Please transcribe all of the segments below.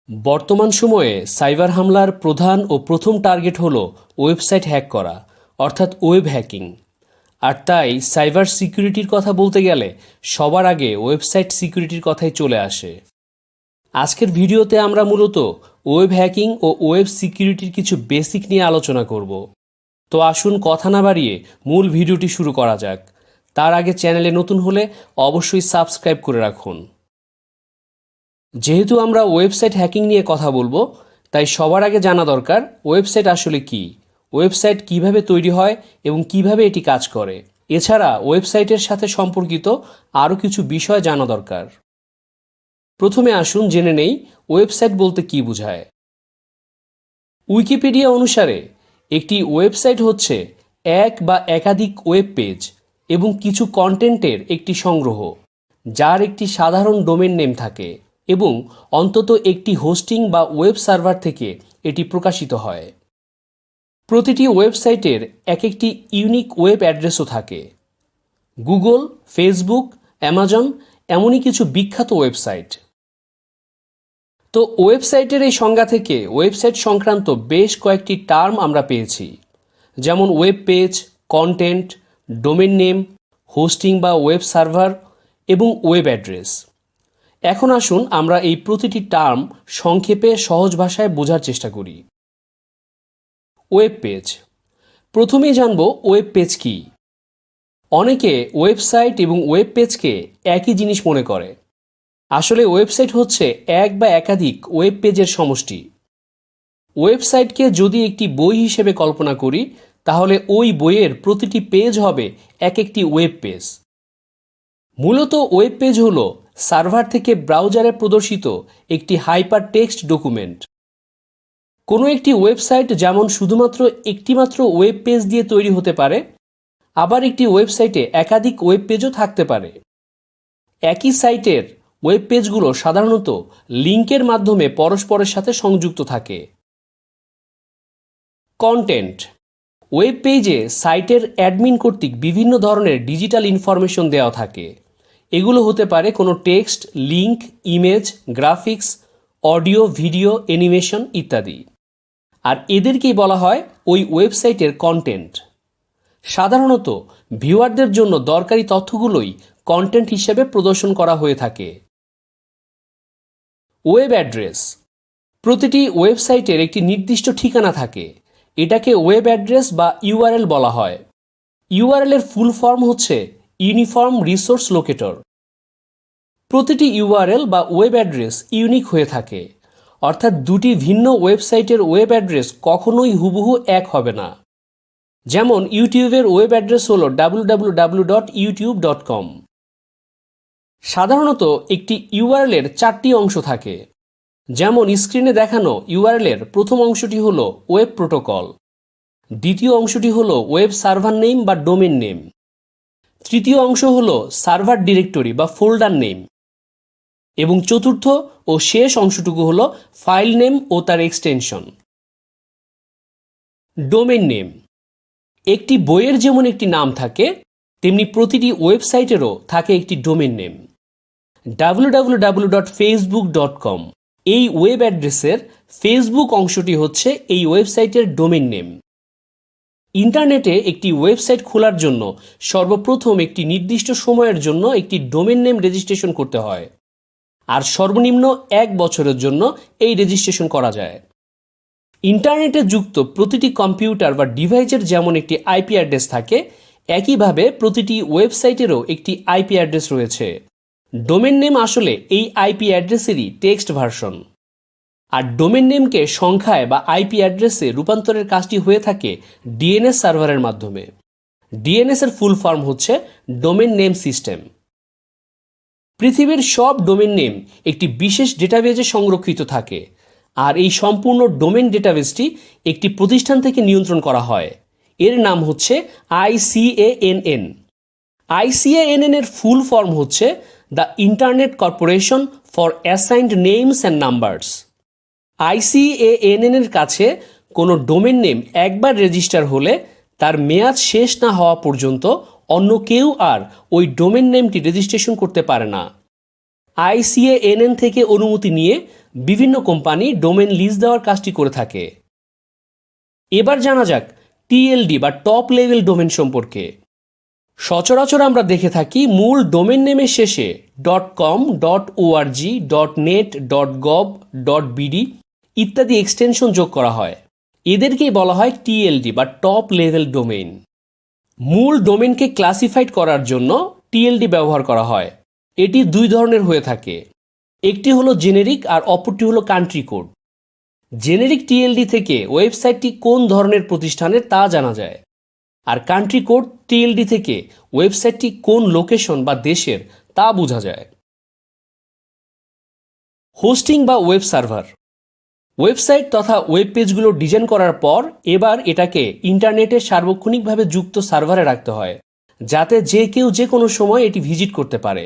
বর্তমান সময়ে সাইবার হামলার প্রধান ও প্রথম টার্গেট হলো ওয়েবসাইট হ্যাক করা অর্থাৎ ওয়েব হ্যাকিং। আর তাই সাইবার সিকিউরিটির কথা বলতে গেলে সবার আগে ওয়েবসাইট সিকিউরিটির কথাই চলে আসে। আজকের ভিডিওতে আমরা মূলত ওয়েব হ্যাকিং ও ওয়েব সিকিউরিটির কিছু বেসিক নিয়ে আলোচনা করব। তো আসুন কথা না বাড়িয়ে মূল ভিডিওটি শুরু করা যাক। তার আগে চ্যানেলে নতুন হলে অবশ্যই সাবস্ক্রাইব করে রাখুন। যেহেতু আমরা ওয়েবসাইট হ্যাকিং নিয়ে কথা বলবো, তাই সবার আগে জানা দরকার ওয়েবসাইট আসলে কি, ওয়েবসাইট কিভাবে তৈরি হয় এবং কিভাবে এটি কাজ করে। এছাড়া ওয়েবসাইটের সাথে সম্পর্কিত আরও কিছু বিষয় জানা দরকার। প্রথমে আসুন জেনে নেই ওয়েবসাইট বলতে কি বোঝায়। উইকিপিডিয়া অনুসারে একটি ওয়েবসাইট হচ্ছে এক বা একাধিক ওয়েব পেজ এবং কিছু কন্টেন্টের একটি সংগ্রহ, যার একটি সাধারণ ডোমেন নেম থাকে এবং অন্তত একটি হোস্টিং বা ওয়েব সার্ভার থেকে এটি প্রকাশিত হয়। প্রতিটি ওয়েবসাইটের এক একটি ইউনিক ওয়েব অ্যাড্রেসও থাকে। গুগল, ফেসবুক, অ্যামাজন এমনই কিছু বিখ্যাত ওয়েবসাইট। তো ওয়েবসাইটের এই সংজ্ঞা থেকে ওয়েবসাইট সংক্রান্ত বেশ কয়েকটি টার্ম আমরা পেয়েছি, যেমন web page, content, domain name, hosting বা ওয়েব সার্ভার এবং ওয়েব অ্যাড্রেস। এখন আসুন আমরা এই প্রতিটি টার্ম সংক্ষেপে সহজ ভাষায় বোঝার চেষ্টা করি। Web page. প্রথমেই জানব ওয়েব পেজ কি। অনেকে ওয়েবসাইট এবং ওয়েব পেজকে একই জিনিস মনে করে। আসলে ওয়েবসাইট হচ্ছে এক বা একাধিক ওয়েব পেজের সমষ্টি। ওয়েবসাইটকে যদি একটি বই হিসেবে কল্পনা করি, তাহলে ওই বইয়ের প্রতিটি পেজ হবে এক একটি ওয়েব পেজ। মূলত ওয়েব পেজ হলো সার্ভার থেকে ব্রাউজারে প্রদর্শিত একটি হাইপার টেক্সট ডকুমেন্ট। কোনো একটি ওয়েবসাইট যেমন শুধুমাত্র একটিমাত্র ওয়েব পেজ দিয়ে তৈরি হতে পারে, আবার একটি ওয়েবসাইটে একাধিক ওয়েব পেজও থাকতে পারে। একই সাইটের ওয়েব পেজগুলো সাধারণত লিঙ্কের মাধ্যমে পরস্পরের সাথে সংযুক্ত থাকে। কন্টেন্ট। ওয়েব পেজে সাইটের অ্যাডমিন কর্তৃক বিভিন্ন ধরনের ডিজিটাল ইনফরমেশন দেওয়া থাকে। এগুলো হতে পারে কোনো text, link, image, graphics, audio, video, animation ইত্যাদি। আর এদেরকেই বলা হয় ওই ওয়েবসাইটের কন্টেন্ট। সাধারণত ভিউয়ারদের জন্য দরকারি তথ্যগুলোই কন্টেন্ট হিসেবে প্রদর্শন করা হয়ে থাকে। Web address. প্রতিটি ওয়েবসাইটের একটি নির্দিষ্ট ঠিকানা থাকে। এটাকে ওয়েব অ্যাড্রেস বা ইউআরএল বলা হয়। ইউআরএল এর ফুল ফর্ম হচ্ছে ইউনিফর্ম রিসোর্স লোকেটর। প্রতিটি ইউআরএল বা ওয়েব অ্যাড্রেস ইউনিক হয়ে থাকে, অর্থাৎ দুটি ভিন্ন ওয়েবসাইটের ওয়েব অ্যাড্রেস কখনোই হুবহু এক হবে না। যেমন ইউটিউবের ওয়েব অ্যাড্রেস হলো www.youtube.com। সাধারণত একটি ইউআরএল এর 4টি অংশ থাকে। যেমন স্ক্রিনে দেখানো ইউআরএল এর প্রথম অংশটি হলো ওয়েব প্রোটোকল, দ্বিতীয় অংশটি হলো ওয়েব সার্ভার নেম বা ডোমেন নেম, তৃতীয় অংশ হলো সার্ভার ডিরেক্টরি বা ফোল্ডার নেম, এবং চতুর্থ ও শেষ অংশটুকু হলো ফাইল নেম ও তার এক্সটেনশন। Domain name. একটি বইয়ের যেমন একটি নাম থাকে, তেমনি প্রতিটি ওয়েবসাইটেরও থাকে একটি ডোমেন নেম। www.facebook.com এই ওয়েব অ্যাড্রেসের ফেসবুক অংশটি হচ্ছে এই ওয়েবসাইটের ডোমেন নেম। ইন্টারনেটে একটি ওয়েবসাইট খোলার জন্য সর্বপ্রথম একটি নির্দিষ্ট সময়ের জন্য একটি ডোমেন নেম রেজিস্ট্রেশন করতে হয়, আর সর্বনিম্ন 1 বছরের জন্য এই রেজিস্ট্রেশন করা যায়। ইন্টারনেটে যুক্ত প্রতিটি কম্পিউটার বা ডিভাইসের যেমন একটি আইপি অ্যাড্রেস থাকে, একইভাবে প্রতিটি ওয়েবসাইটেরও একটি আইপি অ্যাড্রেস রয়েছে। ডোমেন নেম আসলে এই আইপি অ্যাড্রেসেরই টেক্সট ভার্সন। আর ডোমেন নেমকে সংখ্যায় বা আইপি অ্যাড্রেসে রূপান্তরের কাজটি হয়ে থাকে ডিএনএস সার্ভারের মাধ্যমে। ডিএনএস এর ফুল ফর্ম হচ্ছে ডোমেন নেম সিস্টেম। পৃথিবীর সব ডোমেন নেম একটি বিশেষ ডেটাবেজে সংরক্ষিত থাকে, আর এই সম্পূর্ণ ডোমেন ডেটাবেসটি একটি প্রতিষ্ঠান থেকে নিয়ন্ত্রণ করা হয়। এর নাম হচ্ছে ICANN। ICANN এর ফুল ফর্ম হচ্ছে the internet corporation for assigned names and numbers. ICANN এর কাছে কোনো ডোমেন নেম একবার রেজিস্টার হলে তার মেয়াদ শেষ না হওয়া পর্যন্ত অন্য কেউ আর ওই ডোমেন নেমটি রেজিস্ট্রেশন করতে পারে না। ICANN থেকে অনুমতি নিয়ে বিভিন্ন কোম্পানি ডোমেন লিজ দেওয়ার কাজটি করে থাকে। এবার জানা যাক টিএলডি বা টপ লেভেল ডোমেন সম্পর্কে। সচরাচর আমরা দেখে থাকি মূল ডোমেন নেমের শেষে .com, .org, .net, .gov, .bd ইত্যাদি এক্সটেনশন যোগ করা হয়। এদেরকেই বলা হয় টিএলডি বা টপ লেভেল ডোমেইন। মূল ডোমেনকে ক্লাসিফাইড করার জন্য টিএলডি ব্যবহার করা হয়। এটি দুই ধরনের হয়ে থাকে, একটি হলো জেনেরিক আর অপরটি হলো কান্ট্রি কোড। জেনেরিক টিএলডি থেকে ওয়েবসাইটটি কোন ধরনের প্রতিষ্ঠানের তা জানা যায়, আর কান্ট্রি কোড টিএলডি থেকে ওয়েবসাইটটি কোন লোকেশন বা দেশের তা বোঝা যায়। হোস্টিং বা ওয়েব সার্ভার। ওয়েবসাইট তথা ওয়েব পেজগুলো ডিজাইন করার পর এবার এটাকে ইন্টারনেটে সার্বক্ষণিকভাবে যুক্ত সার্ভারে রাখতে হয়, যাতে যে কেউ যে কোনো সময় এটি ভিজিট করতে পারে।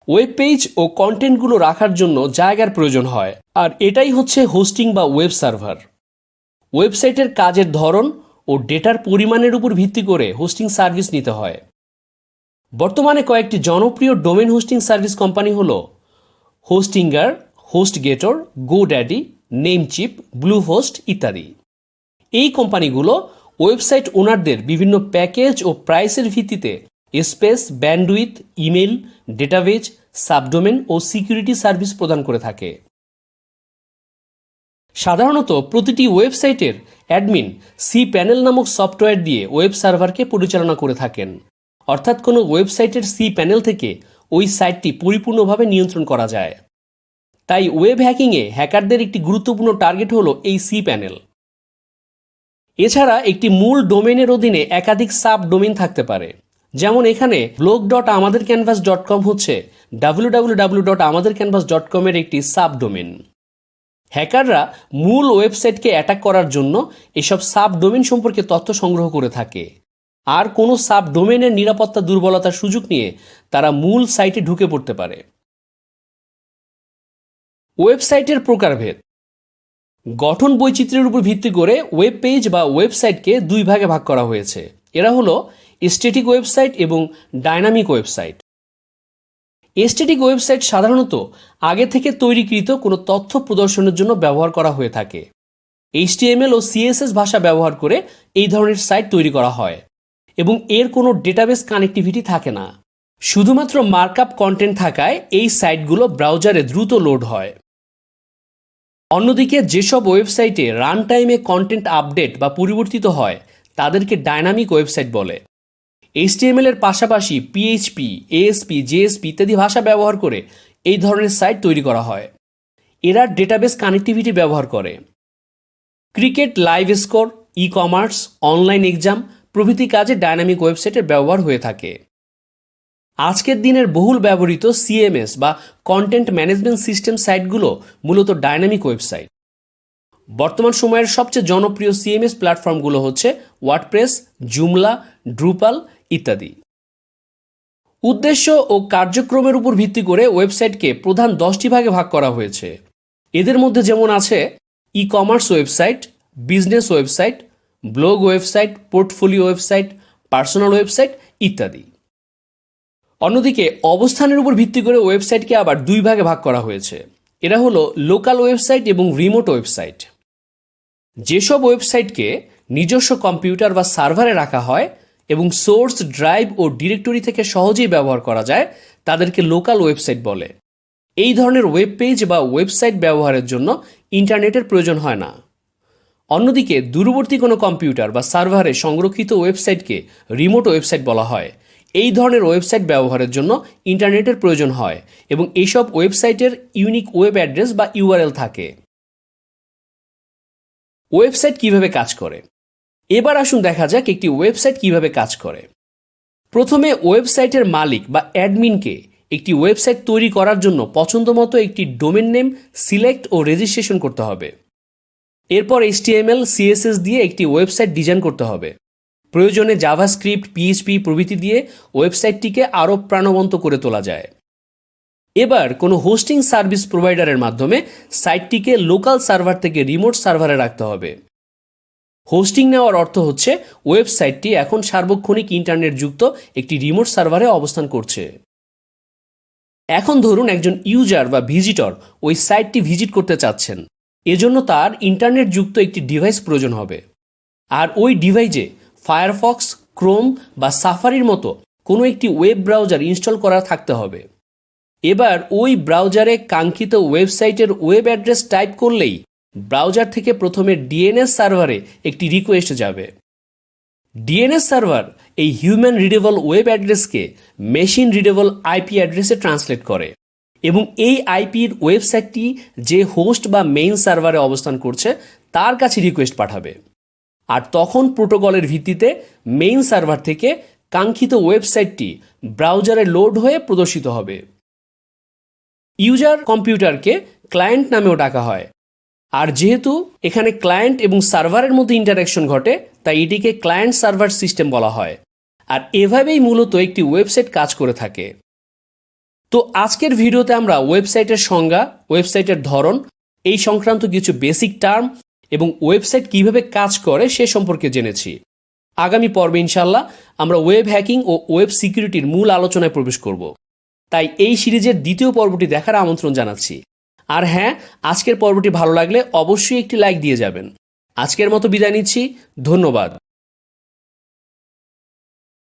ওয়েব পেজ ও কন্টেন্টগুলো রাখার জন্য জায়গার প্রয়োজন হয়, আর এটাই হচ্ছে হোস্টিং বা ওয়েব সার্ভার। ওয়েবসাইটের কাজের ধরন ও ডেটার পরিমাণের উপর ভিত্তি করে হোস্টিং সার্ভিস নিতে হয়। বর্তমানে কয়েকটি জনপ্রিয় ডোমেন হোস্টিং সার্ভিস কোম্পানি হল হোস্টিঙ্গার, হোস্টগেটর, গোড্যাডি, নেমচিপ, ব্লুহোস্ট ইত্যাদি। এই কোম্পানিগুলো ওয়েবসাইট ওনারদের বিভিন্ন প্যাকেজ ও প্রাইসের ভিত্তিতে space, bandwidth, email, database, subdomain ও সিকিউরিটি সার্ভিস প্রদান করে থাকে। সাধারণত প্রতিটি ওয়েবসাইটের অ্যাডমিন cPanel নামক সফটওয়্যার দিয়ে ওয়েব সার্ভারকে পরিচালনা করে থাকেন, অর্থাৎ কোনো ওয়েবসাইটের cPanel থেকে ওই সাইটটি পরিপূর্ণভাবে নিয়ন্ত্রণ করা যায়। তাই ওয়েব হ্যাকিংয়ে হ্যাকারদের একটি গুরুত্বপূর্ণ টার্গেট হলো এই cPanel। এছাড়া একটি মূল ডোমেনের অধীনে একাধিক সাব ডোমেন থাকতে পারে, যেমন এখানে blog.amadercanvas.com হচ্ছে www.amadercanvas.com এর একটি সাব ডোমেন। হ্যাকাররা মূল ওয়েবসাইটকে অ্যাটাক করার জন্য এসব সাব ডোমেন সম্পর্কে তথ্য সংগ্রহ করে থাকে, আর কোনো সাব ডোমেনের নিরাপত্তা দুর্বলতার সুযোগ নিয়ে তারা মূল সাইটে ঢুকে পড়তে পারে। ওয়েবসাইটের প্রকারভেদ। গঠন বৈচিত্র্যের উপর ভিত্তি করে ওয়েব পেজ বা ওয়েবসাইটকে দুই ভাগে ভাগ করা হয়েছে। এরা হলো স্ট্যাটিক ওয়েবসাইট এবং ডাইনামিক ওয়েবসাইট। স্ট্যাটিক ওয়েবসাইট সাধারণত আগে থেকে তৈরিকৃত কোনো তথ্য প্রদর্শনের জন্য ব্যবহার করা হয়ে থাকে। HTML ও CSS ভাষা ব্যবহার করে এই ধরনের সাইট তৈরি করা হয় এবং এর কোনো ডেটাবেস কানেক্টিভিটি থাকে না। শুধুমাত্র মার্কআপ কন্টেন্ট থাকায় এই সাইটগুলো ব্রাউজারে দ্রুত লোড হয়। অন্যদিকে যেসব ওয়েবসাইটে রান টাইমে কন্টেন্ট আপডেট বা পরিবর্তিত হয় তাদেরকে ডাইনামিক ওয়েবসাইট বলে। HTML এর পাশাপাশি PHP, ASP, JSP ইত্যাদি ভাষা ব্যবহার করে এই ধরনের সাইট তৈরি করা হয়। এরা ডেটাবেস কানেক্টিভিটি ব্যবহার করে। Cricket live score, e-commerce, online exam প্রভৃতি কাজে ডাইনামিক ওয়েবসাইটের ব্যবহার হয়ে থাকে। আজকের দিনের বহুল ব্যবহৃত CMS বা কন্টেন্ট ম্যানেজমেন্ট সিস্টেম সাইটগুলো মূলত ডাইনামিক ওয়েবসাইট। বর্তমান সময়ের সবচেয়ে জনপ্রিয় CMS প্ল্যাটফর্মগুলো হচ্ছে ওয়ার্ডপ্রেস, জুমলা, ড্রুপাল ইত্যাদি। উদ্দেশ্য ও কার্যক্রমের উপর ভিত্তি করে ওয়েবসাইটকে প্রধান 10টি ভাগে ভাগ করা হয়েছে। এদের মধ্যে যেমন আছে e-commerce website, business website, blog website, portfolio website, personal website ইত্যাদি। অন্যদিকে অবস্থানের উপর ভিত্তি করে ওয়েবসাইটকে আবার দুই ভাগে ভাগ করা হয়েছে। এরা হলো লোকাল ওয়েবসাইট এবং রিমোট ওয়েবসাইট। যেসব ওয়েবসাইটকে নিজস্ব কম্পিউটার বা সার্ভারে রাখা হয় এবং সোর্স, ড্রাইভ ও ডিরেক্টরি থেকে সহজেই ব্যবহার করা যায় তাদেরকে লোকাল ওয়েবসাইট বলে। এই ধরনের ওয়েব পেজ বা ওয়েবসাইট ব্যবহারের জন্য ইন্টারনেটের প্রয়োজন হয় না। অন্যদিকে দূরবর্তী কোনো কম্পিউটার বা সার্ভারে সংরক্ষিত ওয়েবসাইটকে রিমোট ওয়েবসাইট বলা হয়। এই ধরনের ওয়েবসাইট ব্যবহারের জন্য ইন্টারনেটের প্রয়োজন হয় এবং এইসব ওয়েবসাইটের ইউনিক ওয়েব অ্যাড্রেস বা URL থাকে। ওয়েবসাইট কিভাবে কাজ করে? এবার আসুন দেখা যাক একটি ওয়েবসাইট কিভাবে কাজ করে। প্রথমে ওয়েবসাইটের মালিক বা অ্যাডমিনকে একটি ওয়েবসাইট তৈরি করার জন্য পছন্দমতো একটি ডোমেন নেম সিলেক্ট ও রেজিস্ট্রেশন করতে হবে। এরপর HTML, CSS দিয়ে একটি ওয়েবসাইট ডিজাইন করতে হবে। প্রয়োজনে জাভাস্ক্রিপ্ট, PHP প্রভৃতি দিয়ে ওয়েবসাইটটিকে আরও প্রাণবন্ত করে তোলা যায়। এবার কোনো হোস্টিং সার্ভিস প্রোভাইডারের মাধ্যমে সাইটটিকে লোকাল সার্ভার থেকে রিমোট সার্ভারে রাখতে হবে। হোস্টিং নেওয়ার অর্থ হচ্ছে ওয়েবসাইটটি এখন সার্বক্ষণিক ইন্টারনেট যুক্ত একটি রিমোট সার্ভারে অবস্থান করছে। এখন ধরুন একজন ইউজার বা ভিজিটর ওই সাইটটি ভিজিট করতে চাচ্ছেন, এজন্য তার ইন্টারনেট যুক্ত একটি ডিভাইস প্রয়োজন হবে। আর ওই ডিভাইসে ফায়ারফক্স, ক্রোম বা সাফারির মতো কোনো একটি ওয়েব ব্রাউজার ইনস্টল করা থাকতে হবে। এবার ওই ব্রাউজারে কাঙ্ক্ষিত ওয়েবসাইটের ওয়েব অ্যাড্রেস টাইপ করলেই ব্রাউজার থেকে প্রথমে ডিএনএস সার্ভারে একটি রিকোয়েস্ট যাবে। ডিএনএস সার্ভার এই হিউম্যান রিডেবল ওয়েব অ্যাড্রেসকে মেশিন রিডেবল আইপি অ্যাড্রেসে ট্রান্সলেট করে এবং এই আইপির ওয়েবসাইটটি যে হোস্ট বা মেইন সার্ভারে অবস্থান করছে তার কাছে রিকোয়েস্ট পাঠাবে। আর তখন প্রোটোকলের ভিত্তিতে মেইন সার্ভার থেকে কাঙ্ক্ষিত ওয়েবসাইটটি ব্রাউজারে লোড হয়ে প্রদর্শিত হবে। ইউজার কম্পিউটারকে ক্লায়েন্ট নামেও ডাকা হয়। আর যেহেতু এখানে ক্লায়েন্ট এবং সার্ভারের মধ্যে ইন্টারাকশন ঘটে, তাই এটিকে ক্লায়েন্ট সার্ভার সিস্টেম বলা হয়। আর এভাবেই মূলত একটি ওয়েবসাইট কাজ করে থাকে। তো আজকের ভিডিওতে আমরা ওয়েবসাইটের সংজ্ঞা, ওয়েবসাইটের ধরন, এই সংক্রান্ত কিছু বেসিক টার্ম এবং ওয়েবসাইট কিভাবে কাজ করে সে সম্পর্কে জেনেছি। আগামী পর্বে ইনশাল্লাহ আমরা ওয়েব হ্যাকিং ও ওয়েব সিকিউরিটির মূল আলোচনায় প্রবেশ করব। তাই এই সিরিজের দ্বিতীয় পর্বটি দেখার আমন্ত্রণ জানাচ্ছি। আর হ্যাঁ, আজকের পর্বটি ভালো লাগলে অবশ্যই একটি লাইক দিয়ে যাবেন। আজকের মতো বিদায় নিচ্ছি, ধন্যবাদ।